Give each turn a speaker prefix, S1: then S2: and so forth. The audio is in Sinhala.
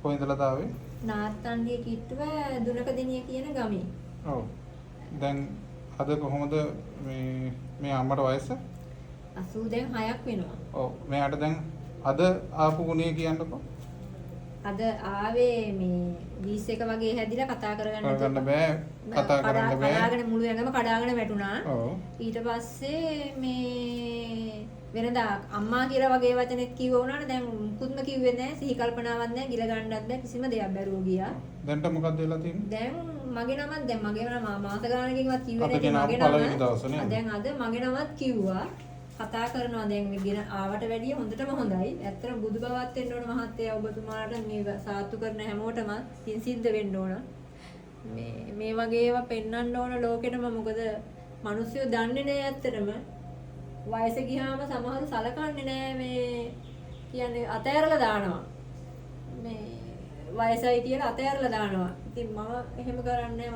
S1: කොහෙන්දලා තාවේ?
S2: නාත්තන්ගේ කිට්ටුව දුනකදෙනිය කියන ගමේ.
S1: ඔව්. දැන් අද කොහොමද මේ අම්මට වයස?
S2: 86ක් වෙනවා.
S1: ඔව්. මෙයාට දැන් අද ආපු ගුණය කියන්නකෝ.
S2: අද ආවේ මේ 21 වගේ හැදිලා කතා කරගන්න
S1: බෑ. කතා කරන්න බෑ.
S2: කඩාගෙන මුළු ඇඟම කඩාගෙන වැටුණා.
S1: ඔව්.
S2: ඊට පස්සේ මේ වෙනදා අම්මා කියලා වගේ වචනෙත් කිව්ව වුණාට දැන් මුකුත්ම කිව්වේ නැහැ. සිහි කල්පනාවක් නැහැ. ගිල ගන්නත් බෑ. කිසිම දෙයක් බැරුව ගියා.
S1: දැන්ට මොකක්ද වෙලා තියෙන්නේ?
S2: දැන් මගේ නමත් දැන් මගේ නම මාස ගානකින්වත් කිව්වේ
S1: අද
S2: නැති
S1: ගෙනාව
S2: මගේ
S1: පළවෙනි දවසේ
S2: නම.
S1: නේද?
S2: දැන් අද මගේ නමත් කිව්වා. කතා කරනවා දැන් ගෙන ආවට වැඩිය හොඳටම හොඳයි. ඇත්තටම බුදු බවත් වෙන්න ඕන මහත්තයා ඔබතුමාට මේ සාතු කරන හැමෝටම සින් සිද්ධ වෙන්න ඕන. මේ වගේ ඒවා පෙන්වන්න ඕන ලෝකෙටම මොකද මිනිස්සු දන්නේ නැහැ ඇත්තටම. වයස ගියාම සමහරව සලකන්නේ නැහැ මේ කියන්නේ අතෑරලා දානවා. මේ වයසයි කියලා අතෑරලා දානවා. ඉතින් මම එහෙම කරන්නේ නැහැ.